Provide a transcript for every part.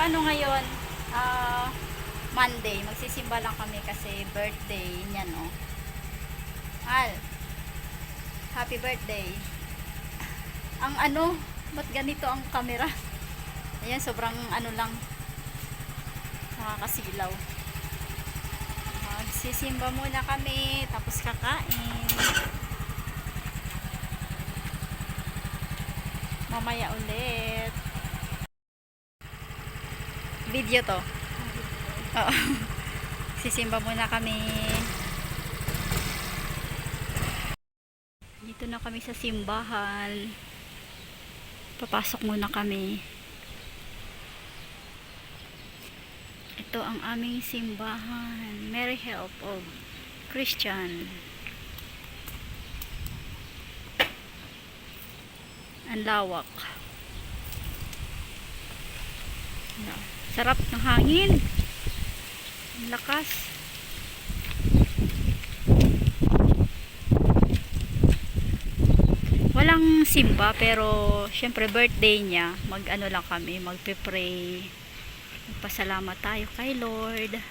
ano ngayon, Monday. Magsisimba lang kami kasi birthday niyan, oh. Al, happy birthday. Ang ano, ba't ganito ang camera? Ayan, sobrang ano lang, nakakasilaw. Magsisimba muna kami, tapos kakain. Mamaya ulit. Video to. Oo. Sisimba muna kami. Dito na kami sa simbahan. Papasok muna kami. Ito ang aming simbahan. Mary Help of Christian. Ang lawak. Sarap ng hangin. Ang lakas. Walang simba pero syempre birthday niya. Mag-ano lang kami, magpe-pray. Magpasalamat tayo kay Lord. Ayan.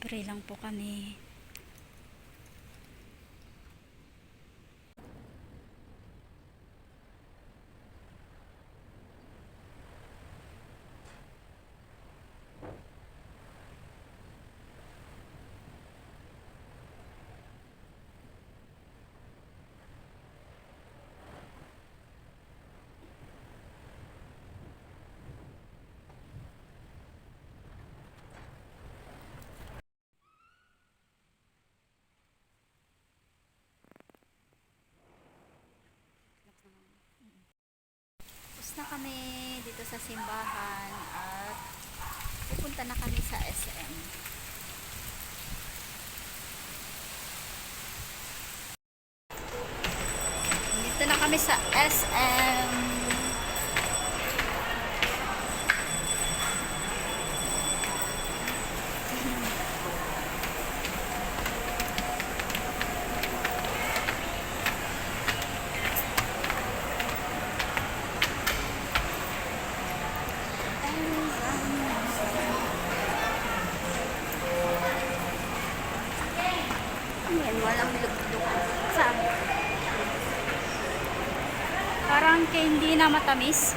Pray lang po kami. Tapos na kami dito sa simbahan at pupunta na kami sa SM. Dito na kami sa SM. Ayan, walang lugdok. Saan? Parang candy na matamis.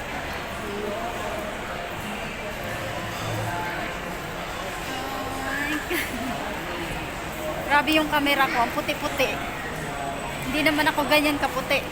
Ay, grabe yung camera ko, ang puti-puti. Hindi naman ako ganyan kaputi.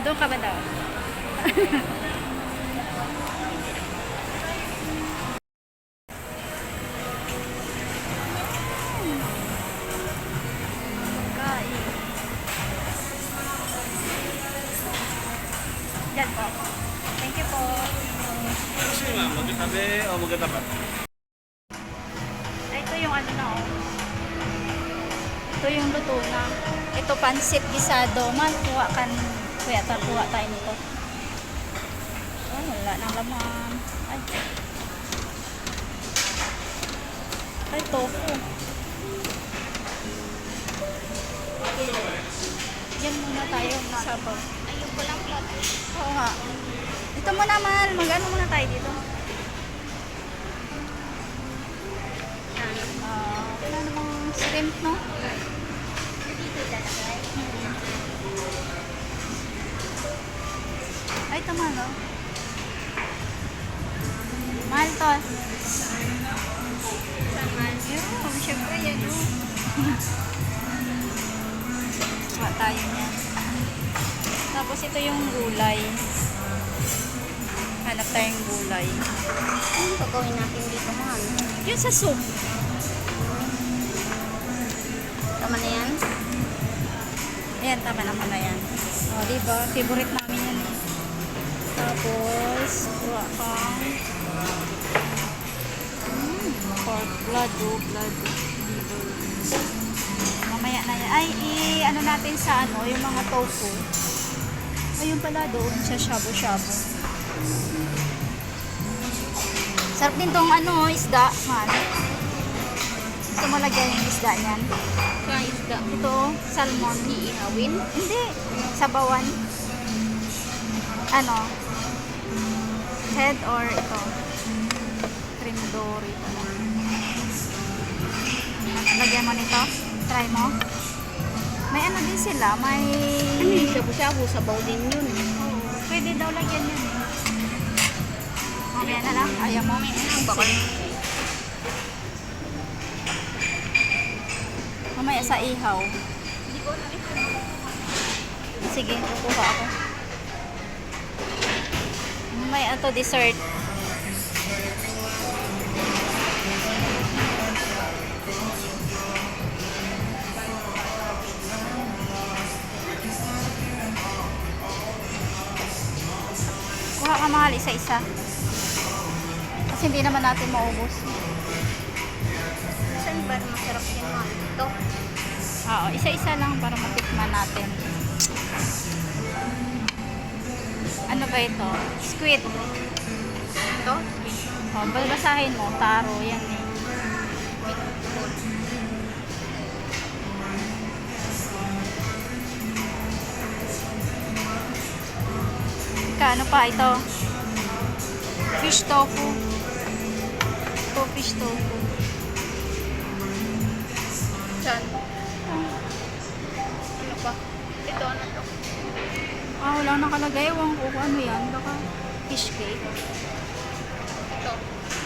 Doon ka ba daw? Kain. Yan po. Thank you po. Sige ma'am, magkatabi o magkatapat? Ay, ito yung ano na, oh. Ito yung luto na. Ito pansit gisado. Man, kuha kan. Kuya, kuha tayo nito. Oh, wala nang laman. Ay. Ay, tofu. Yan muna tayo. Sabaw. Ayun ko lang plot. Oo nga. Ito muna, Mal. Mag-ano muna tayo dito. Wala namang shrimp, no? Ay, tama, no? Mahal to. Yun, syempre yan, no? Kuha tayo niyan. Tapos ito yung gulay. Hanap tayong gulay. Ano gagawin natin dito, mahal? Yun sa soup. Tama na yan? Ayan, tama naman na yan. O, diba? Favorite namin yan eh. Tapos, kuha kang pork, blood, liver. Mamaya na yan. Ay, ano natin sa ano, yung mga tofu. Ayun pala doon sa shabu-shabu. Sarap din tong ano, isda, man. Gusto mo lagyan yung isda niyan? Kaya isda. Ito, salmon. Iihawin? Hindi, sabawan. Ano? Head or ito? Cream dory. Lagyan mo nito? Try mo? May ano din sila, may... Ano yung shabu-shabu? Sabaw din yun. Oo, pwede daw lagyan yun. Mamaya na lang, ayaw mo. Baka Mamaya sa ihaw. hindi ko na Sige, kukuha ako. May ato dessert. Kuha ka mahal isa-isa. Kasi hindi naman natin maubos. Saan ba masarap yan, mahal? Ito. Oo, isa-isa lang para matikman natin. Ano ba ito? Squid. Ito? O, basahin mo. Taro. Yan eh. Ano pa ito? Fish tofu. Ito, fish tofu. Saan? Ano pa? Ito, ano to? Wala nakalagay. Ewan ko kung ano yan. Baka fish cake. Ito.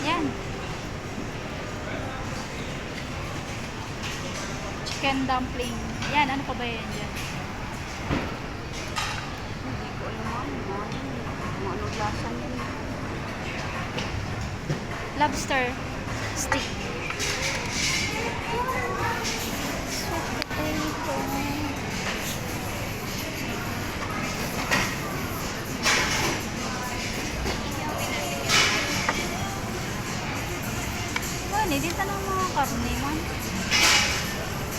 Yan. Chicken dumpling. Yan, ano pa ba yan dyan? Hindi ko alam, mahal. Kung ano lasa yan. Lobster stick. Dito na mga karne man.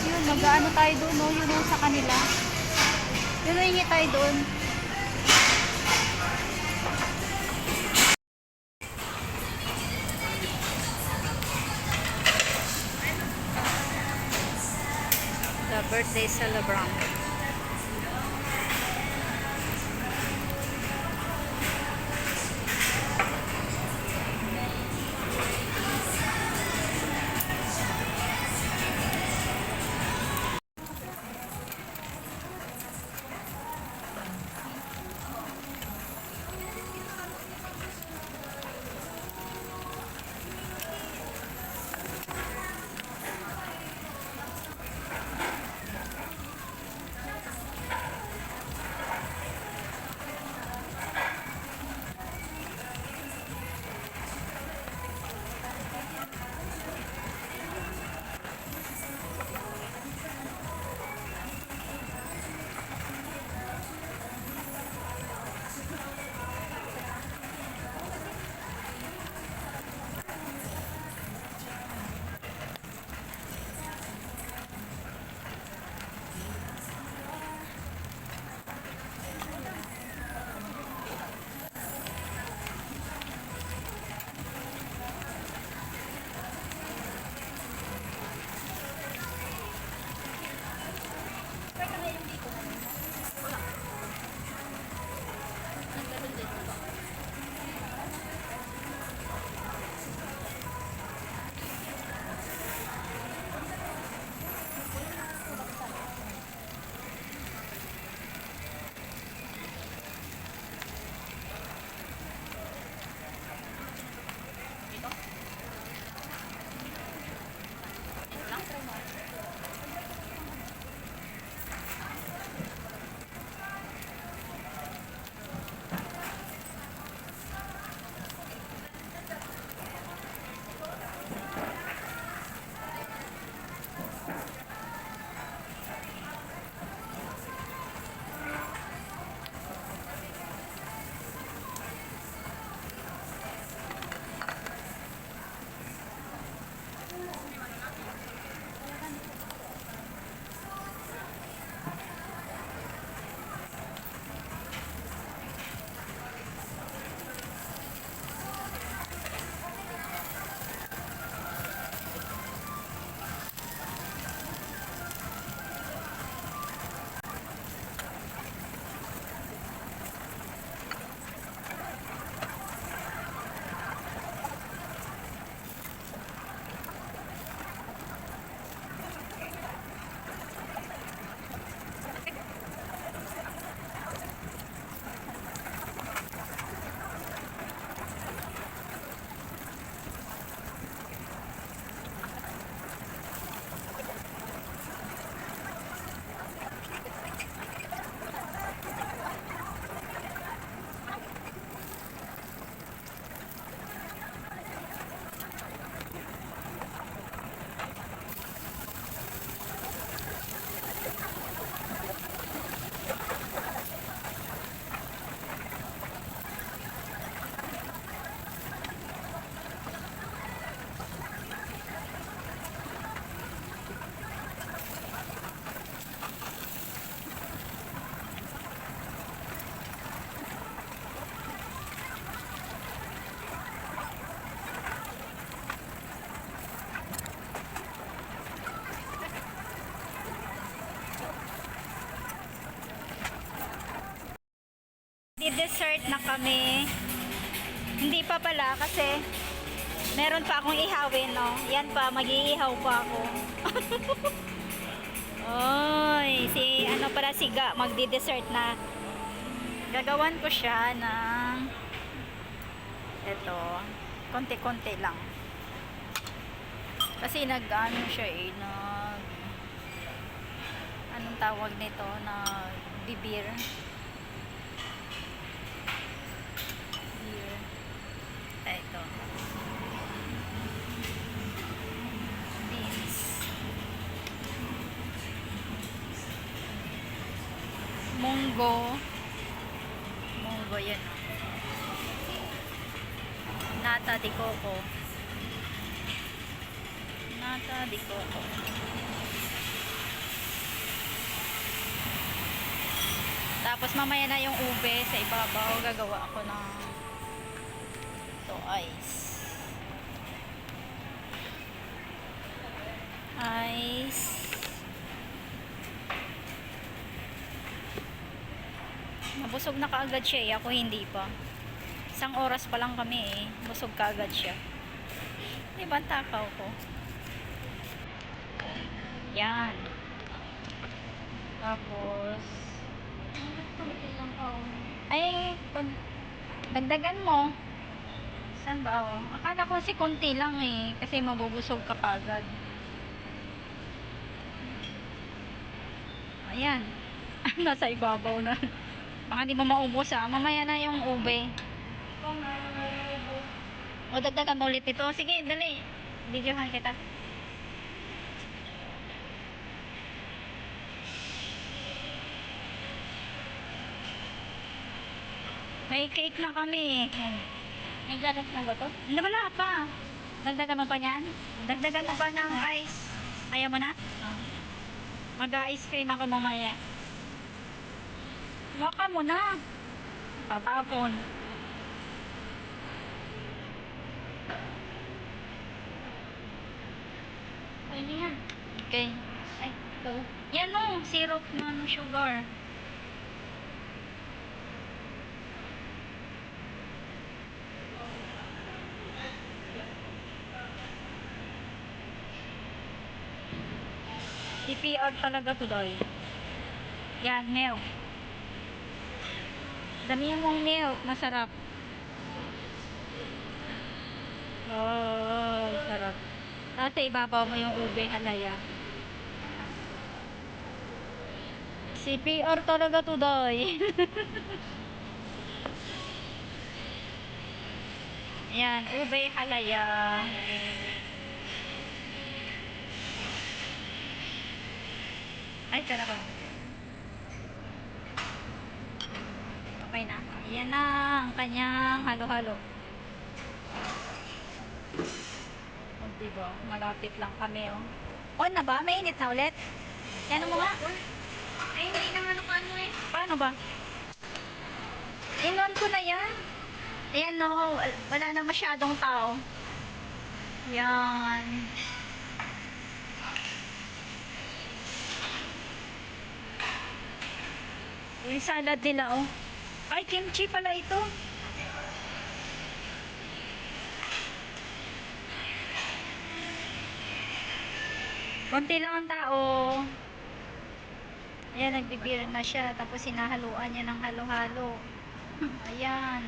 Yun, mag-ano tayo doon, no? Yun, no, sa kanila. Yun, hingi tayo doon. The birthday celebrant. Magde-dessert na kami. Hindi pa pala kasi meron pa akong ihawin, no? Yan pa, mag-iihaw pa ako. Oy, si ano pala si Ga, magdi-dessert na. Gagawan ko siya ng eto, konti-konti lang. Kasi nag-ano siya anong tawag nito, bibir. Beer. Ito. Beans. Munggo. Munggo yan. Nata de coco. Nata de coco. Tapos mamaya na yung ube sa ibabaw. Gagawa ako ng ice. Ice. Nabusog na kaagad siya eh. Ako hindi pa. Isang oras pa lang kami eh. Busog kaagad siya. Diba ang takaw ko? Yan. Tapos ay, dagdagan mo. Saan ba? Oh? Akala ko si konti lang eh. Kasi mabubusog ka kaagad. Ayan. Nasa ibabaw na. Baka di mo maubos ah. Mamaya na yung ube. O dagdagan mo ulit ito. Sige, dali. Videohan kita. May cake na kami. Nagdadag na ba to? Wala pa. Dagdagan mo pa niyan? Dagdagan mo pa ng ice. Ayaw mo na? Mag-ice cream ako mamaya. Waka mo na. Tatapon. Pwede yan. Okay. Ay, ito. Yan o. Syrup na sugar. CPR talaga to doy. Yan, milk. Damihan mong milk. Masarap. Oh, sarap. Tapos ibabaw mo yung ube halaya. CPR talaga to doy. Yan, ube halaya. Ay, talaga. Okay na. Yan na ang kanyang halo-halo. O, diba? Malapit lang kami, oh. On na ba? Mainit na ulit? Yan mo nga. Ay, hindi naman ano eh. Paano ba? In-on ko na yan. Ayan, no. Wala na masyadong tao. Yan. Yung salad nila, oh. Ay, kimchi pala ito. Konti lang ang tao. Ayan, nagbibir na siya. Tapos sinahaluan niya ng halo-halo. Ayan.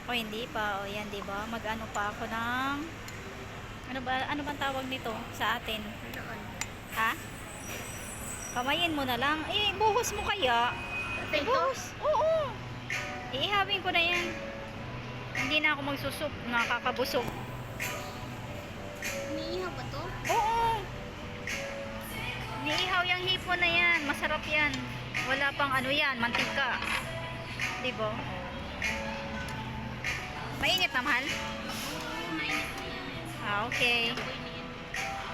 O, hindi pa. O, yan, diba? Mag-ano pa ako ng... Ano bang tawag nito sa atin? Ha? Kamayin mo na lang. Eh, buhos mo kaya. Buhos. Oo. Iihawin ko na yan. Hindi na ako magsusup. Nakakabusog. Umiihaw ba to? Oo. Niihaw yung hipon na yan. Masarap yan. Wala pang ano yan. Mantika. Diba? Mainit na, mahal? Mainit na yan. Ah, okay.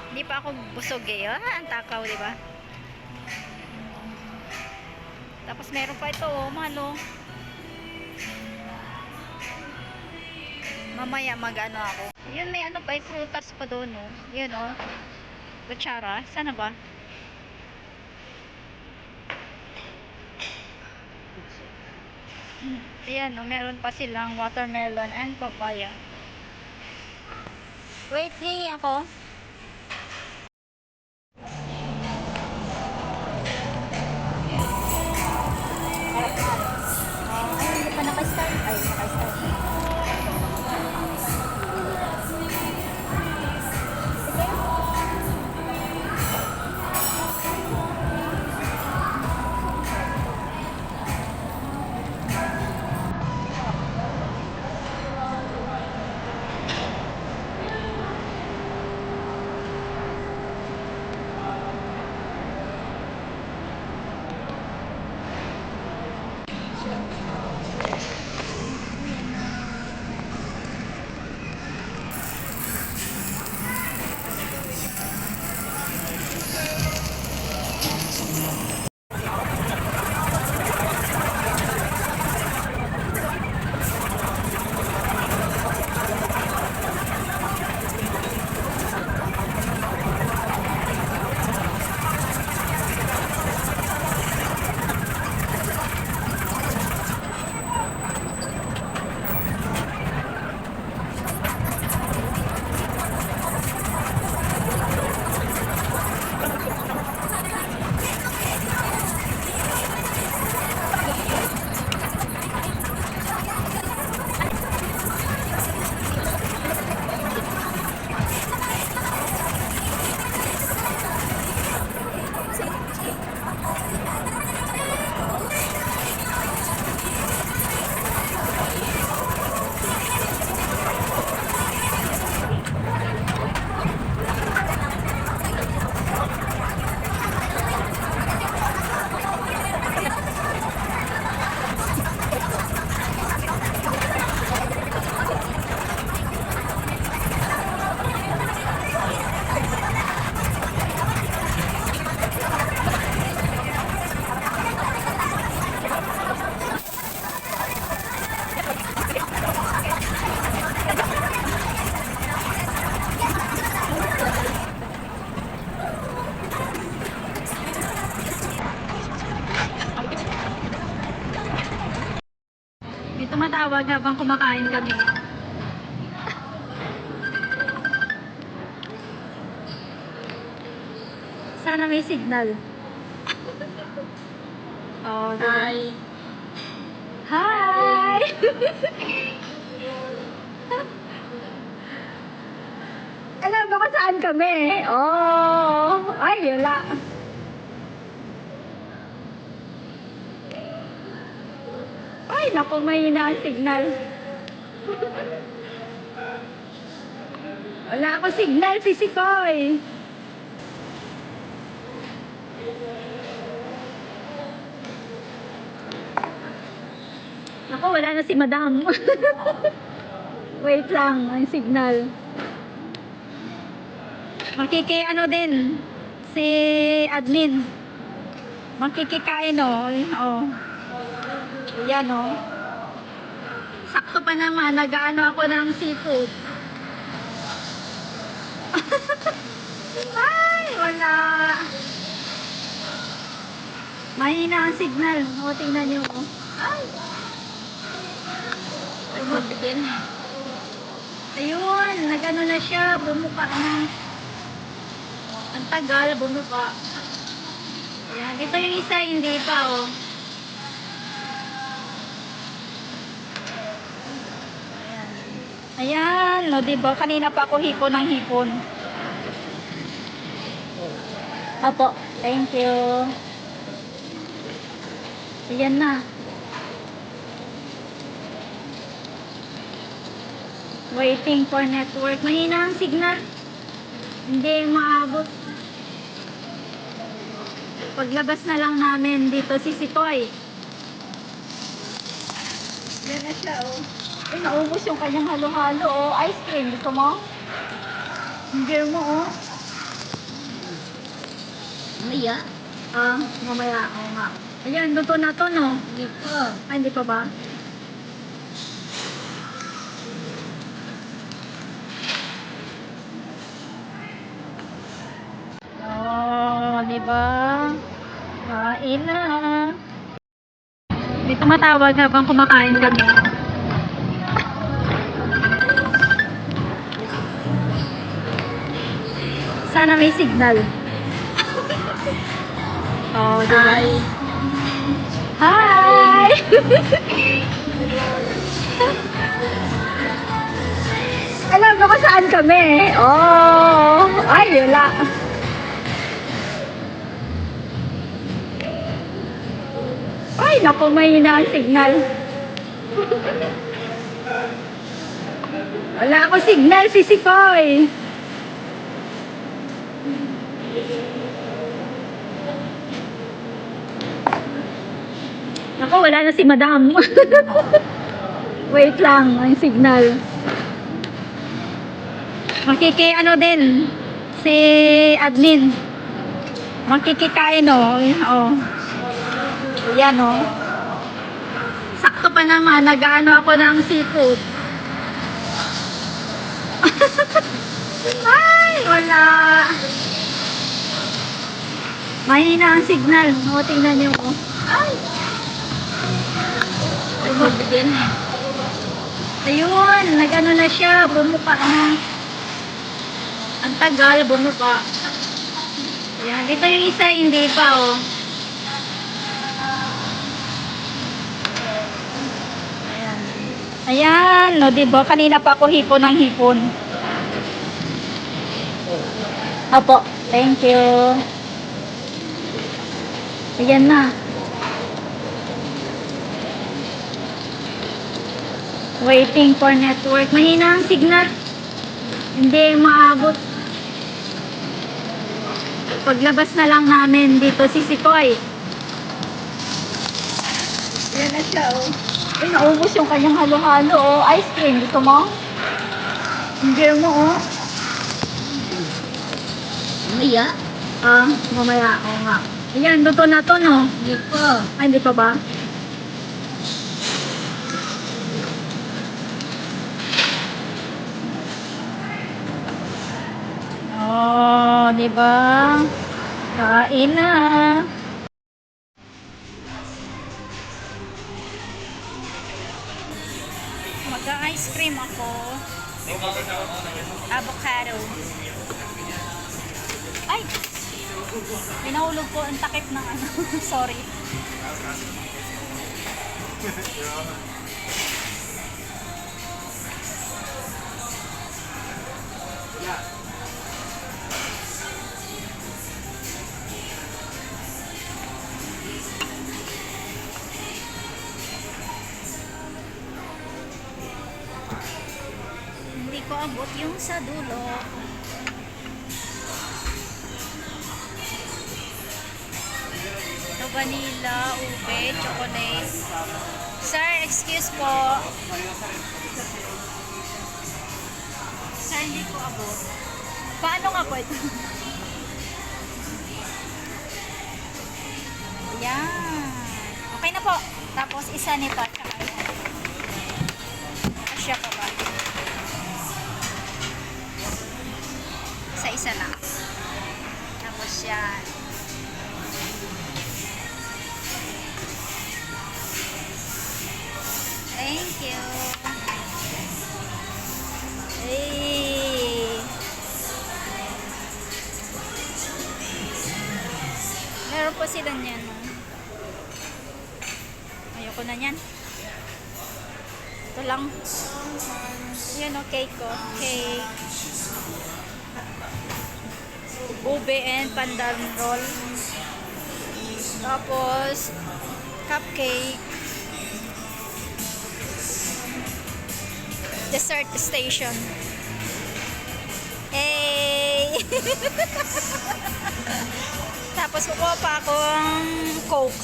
Hindi pa ako busog eh. Ah, ang takaw, diba? Tapos meron pa ito, oh, malo. Mamaya mag-ano ako. Yun, may ano pa, prutas pa doon, oh. Yun, oh. Kutsara. Sana ba? Ayan, no, meron pa silang watermelon and papaya. Wait, hingi ako. Ay, hindi pa naka-start. Ay, naka-start. May tumatawag habang kumakain kami. Sana may signal. Oh, hi. Hi! Alam mo kung saan kami? Oh, ay, wala. Ay, naku, may ang signal. Wala ako signal, sisikoy. Naku, wala na si madam. Wait lang, ang signal. Makiki ano din, si admin. Makikikain oh. Yan oh. Sakto pa naman, nag-ano ako ng seafood. Ay, wala. Mahina ang signal. O, tingnan nyo. Ay. Remote din. Ayun, nag-ano na siya, bumuka na. Ang tagal, bumuka. Ayan, ito yung isa, hindi pa oh. Ayan, no, diba? Kanina pa ako hipon ng hipon. Opo, thank you. Ayan na. Waiting for network. Mahina ang signal. Hindi maabot. Paglabas na lang namin dito si Sitoy. Yan na siya oh. Ay, naubos yung kanyang halo-halo oh. Ice cream, gusto mo? Hindi mo oh. Mamaya? Mamaya. Oo nga. Ayan, luto na to no? Hindi pa. Ay, hindi pa ba? Oh, di ba? Kain na. May tumatawag habang kumakain kami. Sana may signal. Oh, diba? Hi! Alam mo kung saan kami? Oh! Ay, wala. Ay, naku, may hina ang signal. Wala akong signal, sisipoy. Naku, wala na si madam. Wait lang, ang signal. Ano din, si admin. Makikikain, oh. Oh. Yan, oh. Sakto pa naman, nag-ano ako ng seafood. Ay, wala. Mahina ang signal. O, tingnan niyo, oh. Ay. Din. Ayun, nag-ano na siya, bumuka na. Ang tagal, bumuka. Ayan, dito yung isa, hindi pa, oh. Ayan. Ayan, no, diba? Kanina pa ako hipon ng hipon. Opo, thank you. Ayan na. Waiting for network. Mahina ang signal. Hindi maabot. Paglabas na lang namin dito si Sikoy. Yan na siya, oh. Ay, naubos yung kanyang halo-halo, oh. Ice cream. Gusto mo? Hindi mo, oh. Mamaya? Mamaya. Oo nga. Ayan, luto na to, no? Hindi pa. Ay, hindi pa ba? Oh, di ba? Kain na. Mag-ice cream ako. Avocado. Ay! Pinahulog ko ang takip ng ano. Sorry. Hindi ko abot yung sa dulo. Ito vanilla, ube, chocolate. Sir, excuse po. Sir, hindi ko abot. Paano nga po ito? Yan. Okay na po. Tapos isa nito. Tsaka yan. Siya pa ba? Isa lang. Tapos yan. Thank you. Hey. Meron po sila niyan. No? Ayoko na niyan. Ito lang. Yan o, cake ko. Cake. Ube and pandan roll. Tapos cupcake. Dessert station. Hey! Tapos kukuha pa akong Coke.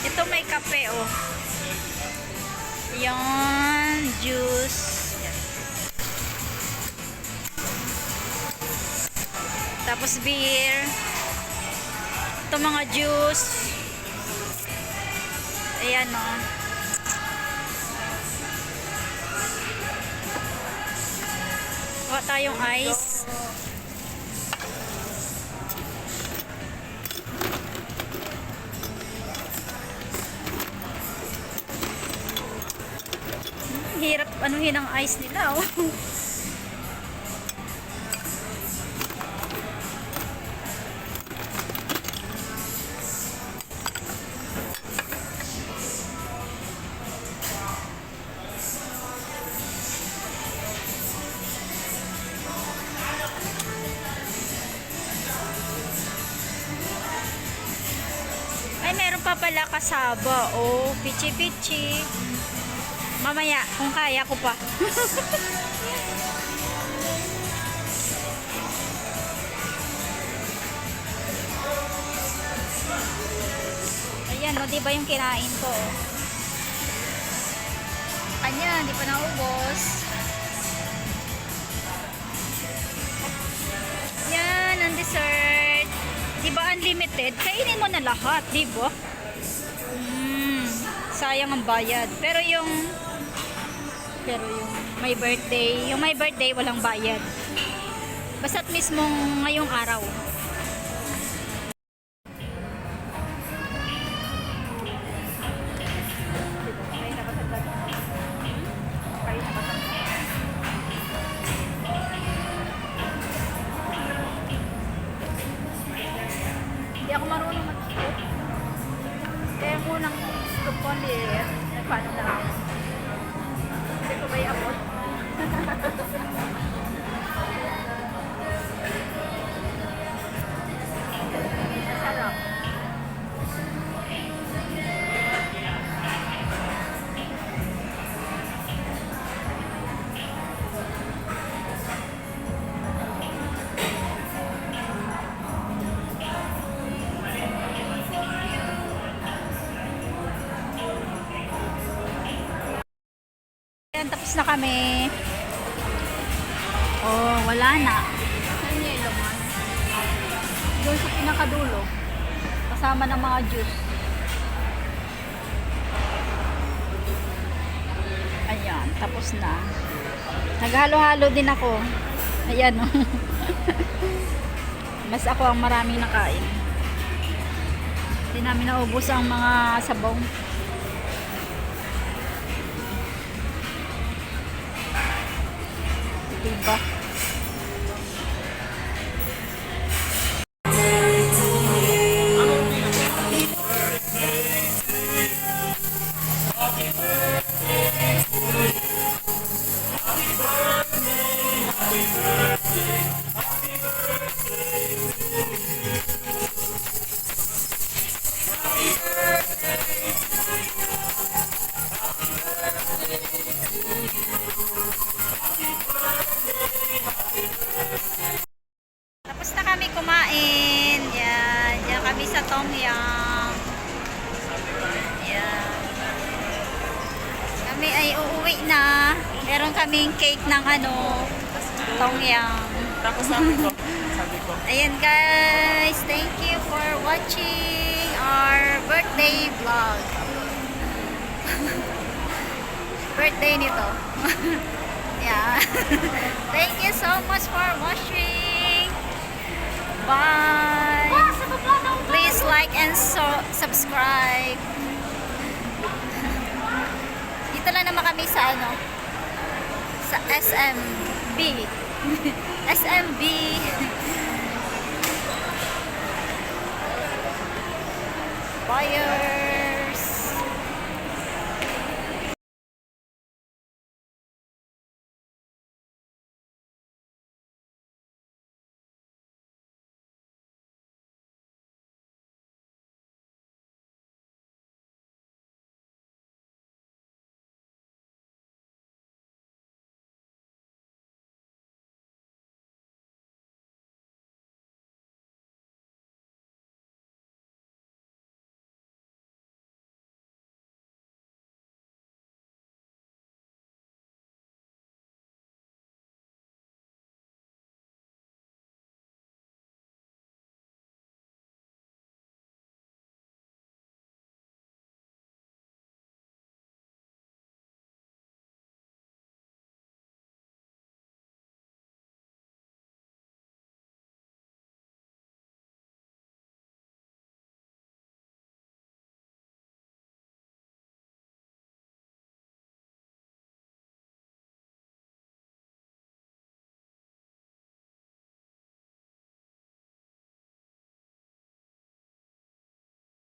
Ito may kape, oh. Yan, juice. Yan. Tapos beer. Ito mga juice. Ayan, oh. Kuha tayong ice. anuhin ang ice nila, oh. Ay, meron pa pala kasaba. Oh, pichi-pichi. Mamaya, kung kaya ko pa. Ayan, o, di ba yung kinain ko? Ayan, di pa naubos. Yan, ang dessert. Di ba unlimited? Kainin mo na lahat, di ba? Sayang ang bayad. Pero yung may birthday walang bayad. Basta't mismong ngayong araw. Hindi ako marunong mag-scoop. Kaya yung unang scoop ko, nagpaano na ako. Hindi ko ba iabot? Sarap. Ayan, tapos na kami. Oh, wala na. Saan niya ilaman? Doon sa pinakadulo. Kasama ng mga juice. Ayan, tapos na. Naghalo-halo din ako. Ayan, oh. Mas ako ang maraming nakain. Hindi namin naubos ang mga sabaw. Diba? Tapos na kami kumain. Yan. Yan kami sa Tom Yum. Yan. Kami ay uuwi na. Meron kaming cake ng Tom Yum. Tapos sabi ko. Ayan guys. Thank you for watching our birthday vlog. Birthday nito. Yeah. Thank you so much for watching. Bye. Please like and subscribe. Dito lang naman kami sa sa SMB. SMB. Bye.